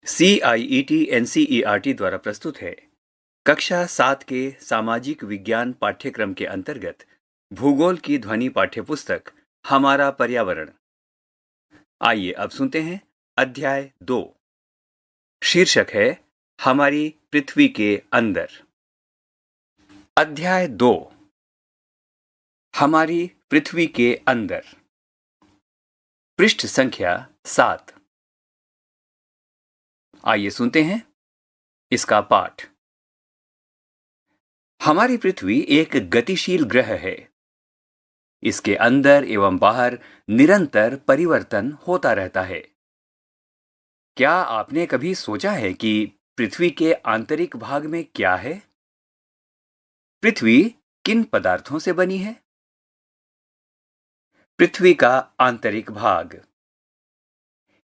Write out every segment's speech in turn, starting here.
CIET NCERT द्वारा प्रस्तुत है। कक्षा 7 के सामाजिक विज्ञान पाठ्यक्रम के अंतर्गत भूगोल की ध्वनि पाठ्यपुस्तक हमारा पर्यावरण। आइए अब सुनते हैं अध्याय 2। शीर्षक है हमारी पृथ्वी के अंदर। अध्याय 2, हमारी पृथ्वी के अंदर। पृष्ठ संख्या 7। आइए सुनते हैं इसका पाठ। हमारी पृथ्वी एक गतिशील ग्रह है। इसके अंदर एवं बाहर निरंतर परिवर्तन होता रहता है। क्या आपने कभी सोचा है कि पृथ्वी के आंतरिक भाग में क्या है? पृथ्वी किन पदार्थों से बनी है? पृथ्वी का आंतरिक भाग।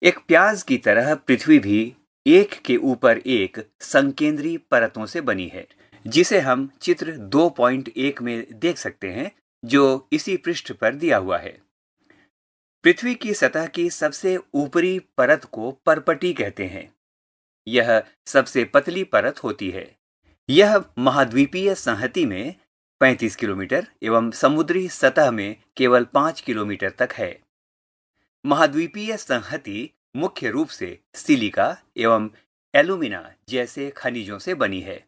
एक प्याज की तरह पृथ्वी भी एक के ऊपर एक संकेंद्री परतों से बनी है, जिसे हम चित्र 2.1 में देख सकते हैं, जो इसी पृष्ठ पर दिया हुआ है। पृथ्वी की सतह की सबसे ऊपरी परत को परपटी कहते हैं। यह सबसे पतली परत होती है। यह महाद्वीपीय संहति में 35 किलोमीटर एवं समुद्री सतह में केवल 5 किलोमीटर तक है। महाद्वीपीय संहति मुख्य रूप से सिलिका एवं एल्यूमिना जैसे खनिजों से बनी है,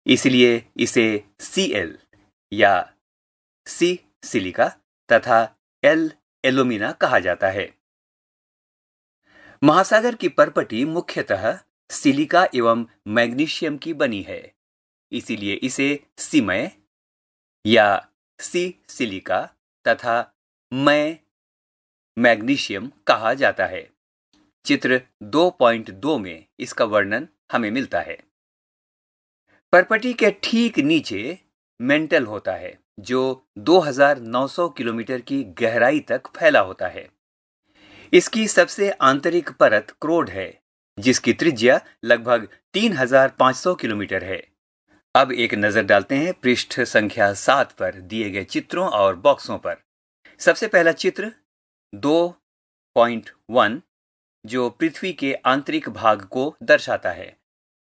इसलिए इसे Cl या C सिलिका तथा L एल्यूमिना कहा जाता है। महासागर की परपटी मुख्यतः सिलिका एवं मैग्नीशियम की बनी है, इसीलिए इसे सीमय या C सिलिका तथा मैग्नीशियम कहा जाता है। चित्र 2.2 में इसका वर्णन हमें मिलता है। परपटी के ठीक नीचे मेंटल होता है, जो 2900 किलोमीटर की गहराई तक फैला होता है। इसकी सबसे आंतरिक परत क्रोड है, जिसकी त्रिज्या लगभग 3500 किलोमीटर है। अब एक नजर डालते हैं पृष्ठ संख्या 7 पर दिए गए चित्रों और बॉक्सों पर। सबसे पहला चित्र 2.1 जो पृथ्वी के आंतरिक भाग को दर्शाता है,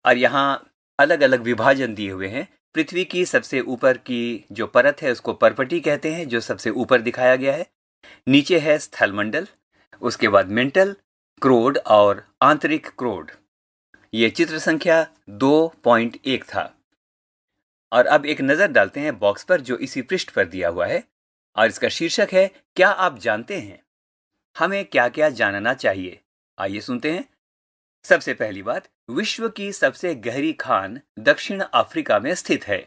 और यहाँ अलग अलग विभाजन दिए हुए हैं। पृथ्वी की सबसे ऊपर की जो परत है उसको परपटी कहते हैं, जो सबसे ऊपर दिखाया गया है। नीचे है स्थलमंडल, उसके बाद मेंटल, क्रोड और आंतरिक क्रोड। ये चित्र संख्या 2.1 था। और अब एक नजर डालते हैं बॉक्स पर जो इसी पृष्ठ पर दिया हुआ है, और इसका शीर्षक है क्या आप जानते हैं? हमें क्या क्या जानना चाहिए? आइए सुनते हैं। सबसे पहली बात, विश्व की सबसे गहरी खान दक्षिण अफ्रीका में स्थित है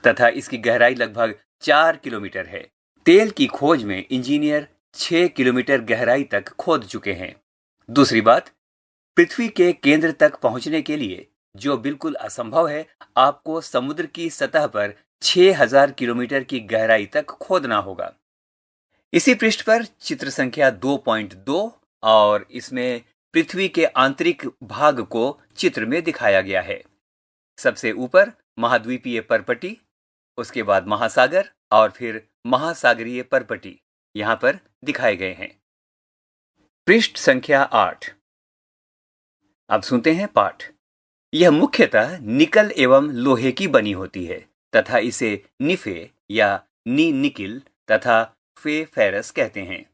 तथा इसकी गहराई लगभग 4 किलोमीटर है। तेल की खोज में इंजीनियर 6 किलोमीटर गहराई तक खोद चुके हैं। दूसरी बात, पृथ्वी के केंद्र तक पहुंचने के लिए, जो बिल्कुल असंभव है, आपको समुद्र की सतह पर 6000 किलोमीटर की गहराई तक खोदना होगा। इसी पृष्ठ पर चित्र संख्या 2.2 और इसमें पृथ्वी के आंतरिक भाग को चित्र में दिखाया गया है। सबसे ऊपर महाद्वीपीय परपटी, उसके बाद महासागर और फिर महासागरीय परपटी यहां पर दिखाए गए हैं। पृष्ठ संख्या 8। अब सुनते हैं पाठ। यह मुख्यतः निकल एवं लोहे की बनी होती है तथा इसे निफे या निकिल तथा फे फेरस कहते हैं।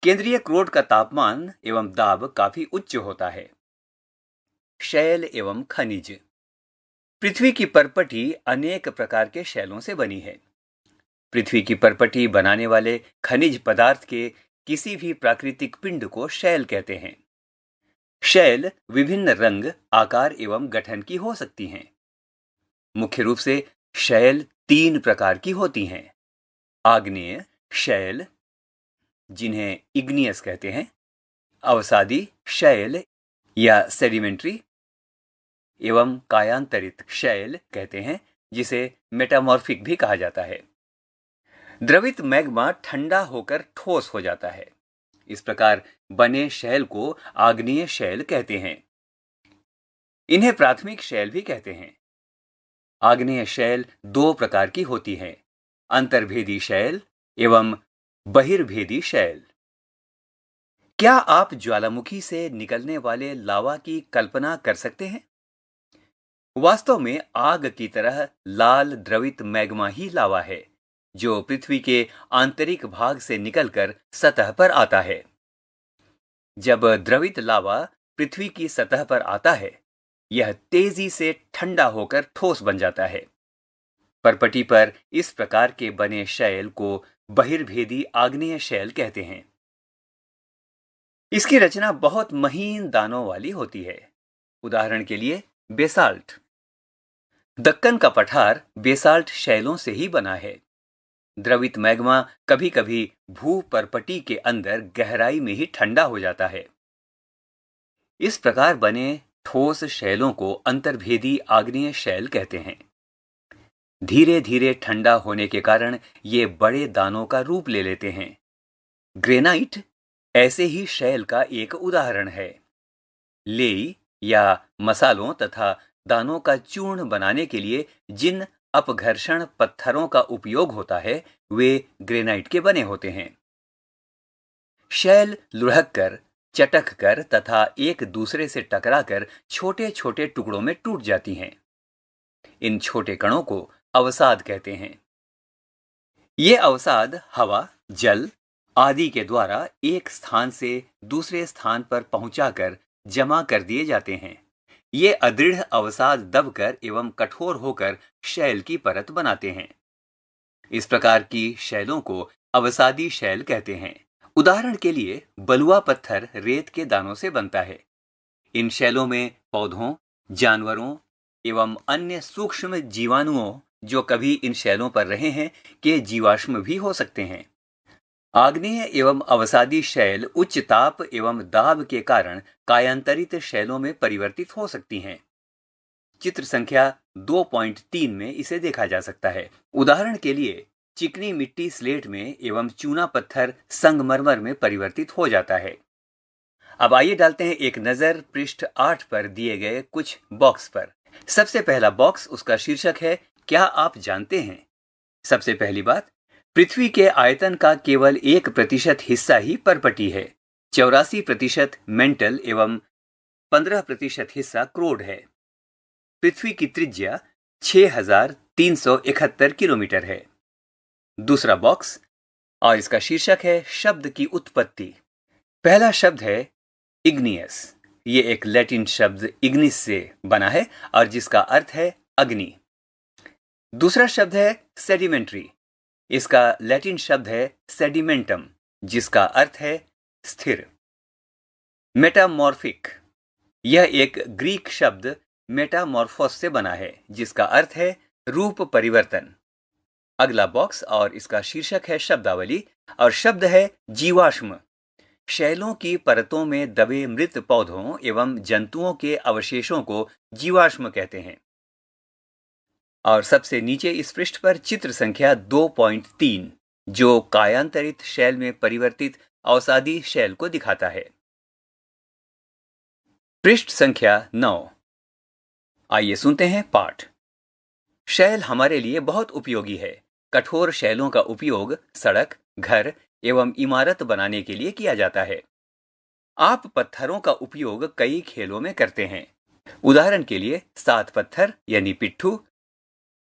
केंद्रीय क्रोड का तापमान एवं दाब काफी उच्च होता है। शैल एवं खनिज। पृथ्वी की परपटी अनेक प्रकार के शैलों से बनी है। पृथ्वी की परपटी बनाने वाले खनिज पदार्थ के किसी भी प्राकृतिक पिंड को शैल कहते हैं। शैल विभिन्न रंग, आकार एवं गठन की हो सकती हैं। मुख्य रूप से शैल 3 प्रकार की होती हैं। आग्नेय शैल, जिन्हें इग्नियस कहते हैं, अवसादी शैल या सेडिमेंट्री, एवं कायांतरित शैल कहते हैं, जिसे मेटामॉर्फिक भी कहा जाता है। द्रवित मैग्मा ठंडा होकर ठोस हो जाता है। इस प्रकार बने शैल को आग्नेय शैल कहते हैं। इन्हें प्राथमिक शैल भी कहते हैं। आग्नेय शैल 2 प्रकार की होती हैं, अंतर्भेदी शैल एवं बहिर्भेदी शैल। क्या आप ज्वालामुखी से निकलने वाले लावा की कल्पना कर सकते हैं? वास्तव में आग की तरह लाल द्रवित मैग्मा ही लावा है, जो पृथ्वी के आंतरिक भाग से निकलकर सतह पर आता है। जब द्रवित लावा पृथ्वी की सतह पर आता है, यह तेजी से ठंडा होकर ठोस बन जाता है। परपटी पर इस प्रकार के बने शैल को बहिर्भेदी आग्नेय शैल कहते हैं। इसकी रचना बहुत महीन दानों वाली होती है। उदाहरण के लिए बेसाल्ट। दक्कन का पठार बेसाल्ट शैलों से ही बना है। द्रवित मैग्मा कभी कभी भू परपटी के अंदर गहराई में ही ठंडा हो जाता है। इस प्रकार बने ठोस शैलों को अंतर्भेदी आग्नेय शैल कहते हैं। धीरे धीरे ठंडा होने के कारण ये बड़े दानों का रूप ले लेते हैं। ग्रेनाइट ऐसे ही शैल का एक उदाहरण है। लेई या मसालों तथा दानों का चूर्ण बनाने के लिए जिन अपघर्षण पत्थरों का उपयोग होता है, वे ग्रेनाइट के बने होते हैं। शैल लुढ़क कर, चटक कर तथा एक दूसरे से टकराकर छोटे छोटे टुकड़ों में टूट जाती हैं। इन छोटे कणों को अवसाद कहते हैं। ये अवसाद हवा, जल आदि के द्वारा एक स्थान से दूसरे स्थान पर पहुंचाकर जमा कर दिए जाते हैं। ये अदृढ़ अवसाद दबकर एवं कठोर होकर शैल की परत बनाते हैं। इस प्रकार की शैलों को अवसादी शैल कहते हैं। उदाहरण के लिए बलुआ पत्थर रेत के दानों से बनता है। इन शैलों में पौधों, जानवरों एवं अन्य सूक्ष्म जीवाणुओं जो कभी इन शैलों पर रहे हैं के जीवाश्म भी हो सकते हैं। आग्नेय एवं अवसादी शैल उच्च ताप एवं दाब के कारण कायांतरित शैलों में परिवर्तित हो सकती हैं। चित्र संख्या 2.3 में इसे देखा जा सकता है। उदाहरण के लिए चिकनी मिट्टी स्लेट में एवं चूना पत्थर संगमरमर में परिवर्तित हो जाता है। अब आइए डालते हैं एक नजर पृष्ठ 8 पर दिए गए कुछ बॉक्स पर। सबसे पहला बॉक्स, उसका शीर्षक है क्या आप जानते हैं। सबसे पहली बात, पृथ्वी के आयतन का केवल 1% हिस्सा ही परपटी है। 84% मेंटल एवं 15% हिस्सा क्रोड है। पृथ्वी की त्रिज्या 6371 किलोमीटर है। दूसरा बॉक्स, और इसका शीर्षक है शब्द की उत्पत्ति। पहला शब्द है इग्नियस। ये एक लैटिन शब्द इग्निस से बना है और जिसका अर्थ है अग्नि। दूसरा शब्द है सेडिमेंट्री। इसका लैटिन शब्द है सेडिमेंटम, जिसका अर्थ है स्थिर। मेटामॉर्फिक, यह एक ग्रीक शब्द मेटामॉर्फोस से बना है, जिसका अर्थ है रूप परिवर्तन। अगला बॉक्स, और इसका शीर्षक है शब्दावली, और शब्द है जीवाश्म। शैलों की परतों में दबे मृत पौधों एवं जंतुओं के अवशेषों को जीवाश्म कहते हैं। और सबसे नीचे इस पृष्ठ पर चित्र संख्या 2.3 जो कायांतरित शैल में परिवर्तित अवसादी शैल को दिखाता है। पृष्ठ संख्या 9। आइए सुनते हैं पाठ। शैल हमारे लिए बहुत उपयोगी है। कठोर शैलों का उपयोग सड़क, घर एवं इमारत बनाने के लिए किया जाता है। आप पत्थरों का उपयोग कई खेलों में करते हैं। उदाहरण के लिए 7 पत्थर यानी पिट्ठू,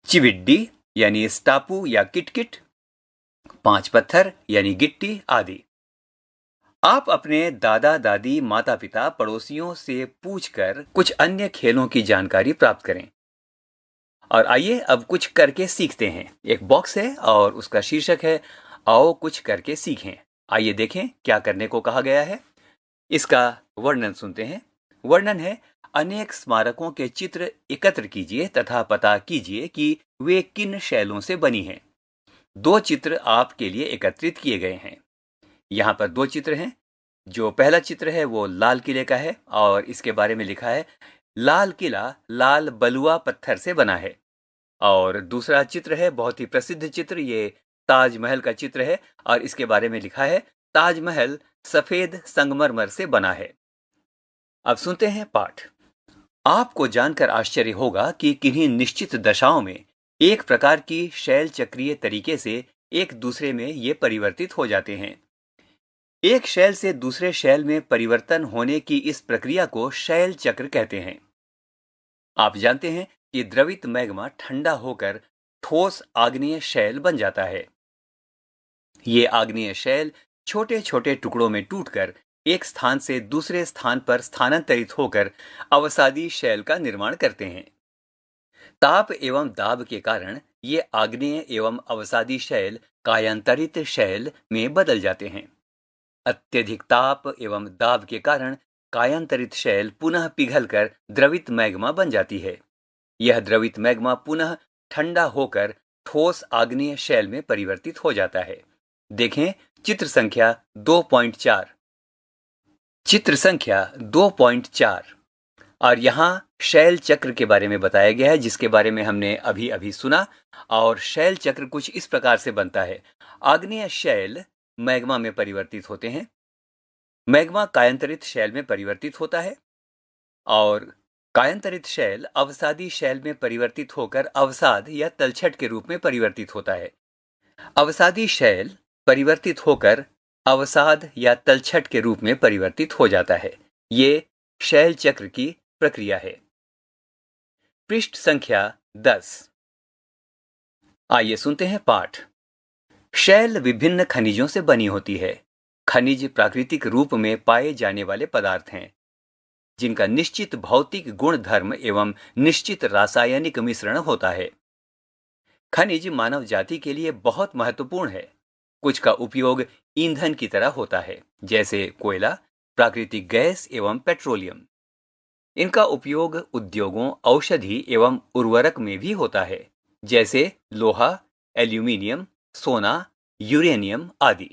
चिविड्डी यानी स्टापू या किटकिट, 5 पत्थर यानी गिट्टी आदि। आप अपने दादा दादी, माता पिता, पड़ोसियों से पूछकर कुछ अन्य खेलों की जानकारी प्राप्त करें। और आइए अब कुछ करके सीखते हैं। एक बॉक्स है और उसका शीर्षक है आओ कुछ करके सीखें। आइए देखें क्या करने को कहा गया है। इसका वर्णन सुनते हैं। वर्णन है, अनेक स्मारकों के चित्र एकत्र कीजिए तथा पता कीजिए कि वे किन शैलों से बनी हैं। 2 चित्र आपके लिए एकत्रित किए गए हैं। यहाँ पर 2 चित्र हैं। जो पहला चित्र है वो लाल किले का है और इसके बारे में लिखा है लाल किला लाल बलुआ पत्थर से बना है। और दूसरा चित्र है बहुत ही प्रसिद्ध चित्र, ये ताजमहल का चित्र है और इसके बारे में लिखा है ताजमहल सफेद संगमरमर से बना है। अब सुनते हैं पाठ। आपको जानकर आश्चर्य होगा कि किन्हीं निश्चित दशाओं में एक प्रकार की शैल चक्रीय तरीके से एक दूसरे में ये परिवर्तित हो जाते हैं। एक शैल से दूसरे शैल में परिवर्तन होने की इस प्रक्रिया को शैल चक्र कहते हैं। आप जानते हैं कि द्रवित मैग्मा ठंडा होकर ठोस आग्नेय शैल बन जाता है। ये आग्नेय शैल छोटे छोटे टुकड़ों में टूटकर एक स्थान से दूसरे स्थान पर स्थानांतरित होकर अवसादी शैल का निर्माण करते हैं। ताप एवं दाब के कारण ये आग्नेय एवं अवसादी शैल कायांतरित शैल में बदल जाते हैं। अत्यधिक ताप एवं दाब के कारण कायांतरित शैल पुनः पिघलकर द्रवित मैग्मा बन जाती है। यह द्रवित मैग्मा पुनः ठंडा होकर ठोस आग्नेय शैल में परिवर्तित हो जाता है। देखें चित्र संख्या 2.4। चित्र संख्या 2.4 और यहाँ शैल चक्र के बारे में बताया गया है, जिसके बारे में हमने अभी अभी सुना। और शैल चक्र कुछ इस प्रकार से बनता है। आग्नेय शैल मैग्मा में परिवर्तित होते हैं, मैग्मा कायांतरित शैल में परिवर्तित होता है और कायांतरित शैल अवसादी शैल में परिवर्तित होकर अवसाद या तलछट के रूप में परिवर्तित होता है। अवसादी शैल परिवर्तित होकर अवसाद या तलछट के रूप में परिवर्तित हो जाता है। ये शैल चक्र की प्रक्रिया है। पृष्ठ संख्या 10। आइए सुनते हैं पाठ। शैल विभिन्न खनिजों से बनी होती है। खनिज प्राकृतिक रूप में पाए जाने वाले पदार्थ हैं, जिनका निश्चित भौतिक गुण धर्म एवं निश्चित रासायनिक मिश्रण होता है। खनिज मानव जाति के लिए बहुत महत्वपूर्ण है। कुछ का उपयोग ईंधन की तरह होता है, जैसे कोयला, प्राकृतिक गैस एवं पेट्रोलियम। इनका उपयोग उद्योगों, औषधि एवं उर्वरक में भी होता है, जैसे लोहा, एल्यूमीनियम, सोना, यूरेनियम आदि।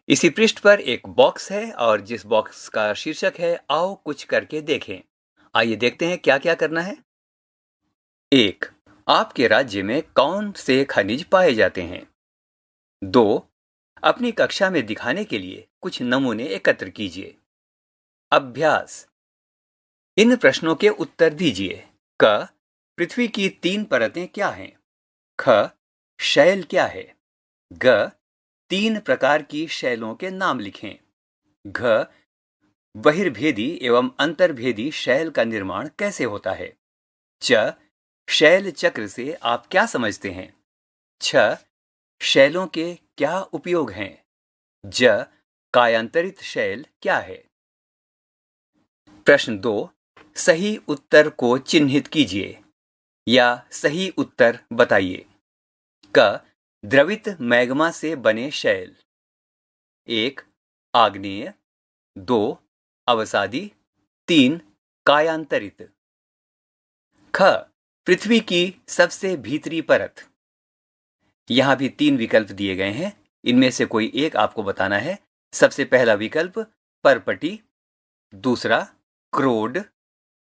इसी पृष्ठ पर एक बॉक्स है और जिस बॉक्स का शीर्षक है आओ कुछ करके देखें। आइए देखते हैं क्या क्या करना है। 1. आपके राज्य में कौन से खनिज पाए जाते हैं। 2. अपनी कक्षा में दिखाने के लिए कुछ नमूने एकत्र कीजिए। अभ्यास। इन प्रश्नों के उत्तर दीजिए। क. पृथ्वी की 3 परतें क्या हैं। ख. शैल क्या है। ग. 3 प्रकार की शैलों के नाम लिखें। घ. बहिर्भेदी एवं अंतर्भेदी शैल का निर्माण कैसे होता है। च. शैल चक्र से आप क्या समझते हैं। छ. शैलों के क्या उपयोग हैं। ज. कायांतरित शैल क्या है। प्रश्न 2। सही उत्तर को चिन्हित कीजिए या सही उत्तर बताइए। क. द्रवित मैग्मा से बने शैल। 1. आग्नेय। 2. अवसादी। 3. कायांतरित। ख. पृथ्वी की सबसे भीतरी परत। यहां भी 3 विकल्प दिए गए हैं, इनमें से कोई एक आपको बताना है। सबसे पहला विकल्प परपटी, दूसरा क्रोड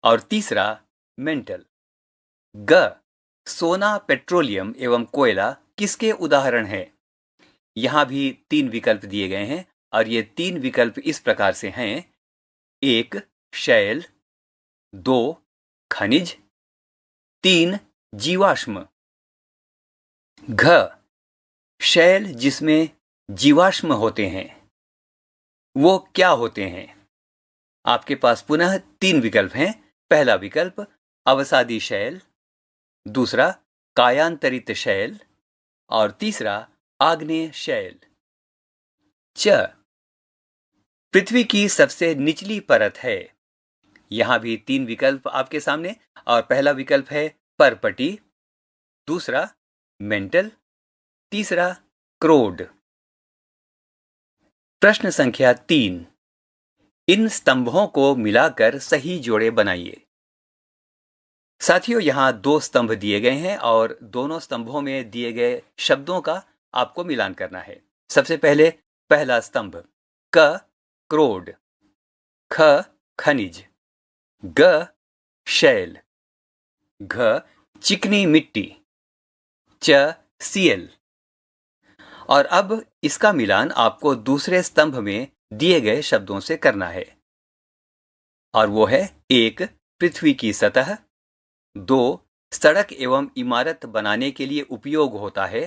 और तीसरा मेंटल। ग. सोना, पेट्रोलियम एवं कोयला किसके उदाहरण हैं। यहां भी 3 विकल्प दिए गए हैं और ये 3 विकल्प इस प्रकार से हैं। 1. शैल। 2. खनिज। 3. जीवाश्म। घ. शैल जिसमें जीवाश्म होते हैं वो क्या होते हैं। आपके पास पुनः 3 विकल्प हैं। पहला विकल्प अवसादी शैल, दूसरा कायांतरित शैल और तीसरा आग्नेय शैल। च. पृथ्वी की सबसे निचली परत है। यहां भी 3 विकल्प आपके सामने और पहला विकल्प है परपटी, दूसरा मेंटल, तीसरा क्रोड। प्रश्न संख्या 3। इन स्तंभों को मिलाकर सही जोड़े बनाइए। साथियों, यहां 2 स्तंभ दिए गए हैं और दोनों स्तंभों में दिए गए शब्दों का आपको मिलान करना है। सबसे पहले पहला स्तंभ क. क्रोड। ख. खनिज। ग. शैल। घ. चिकनी मिट्टी। च. सीएल। और अब इसका मिलान आपको दूसरे स्तंभ में दिए गए शब्दों से करना है और वो है 1. पृथ्वी की सतह। 2. सड़क एवं इमारत बनाने के लिए उपयोग होता है।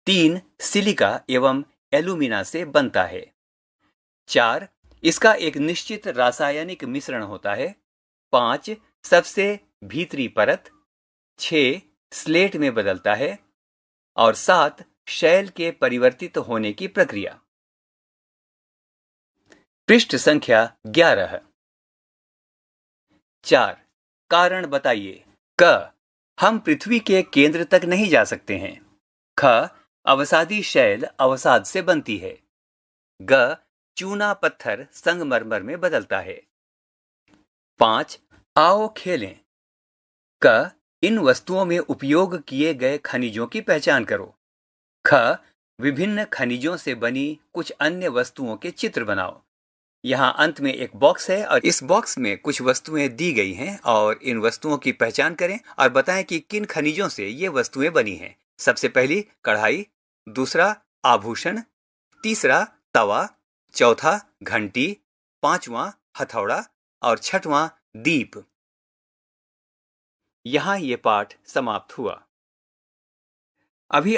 3. सिलिका एवं एल्यूमिना से बनता है। 4. इसका एक निश्चित रासायनिक मिश्रण होता है। 5. सबसे भीतरी परत। 6. स्लेट में बदलता है। और 7. शैल के परिवर्तित होने की प्रक्रिया। पृष्ठ संख्या 11। 4. कारण बताइए। क. हम पृथ्वी के केंद्र तक नहीं जा सकते हैं। ख. अवसादी शैल अवसाद से बनती है। ग. चूना पत्थर संगमरमर में बदलता है। 5. आओ खेलें। क. इन वस्तुओं में उपयोग किए गए खनिजों की पहचान करो। ख. विभिन्न खनिजों से बनी कुछ अन्य वस्तुओं के चित्र बनाओ। यहाँ अंत में एक बॉक्स है और इस बॉक्स में कुछ वस्तुएं दी गई हैं और इन वस्तुओं की पहचान करें और बताएं कि किन खनिजों से ये वस्तुएं बनी हैं। सबसे पहली कढ़ाई, दूसरा आभूषण, तीसरा तवा, चौथा घंटी, पांचवा हथौड़ा और छठवां दीप। यहाँ ये पाठ समाप्त हुआ। अभी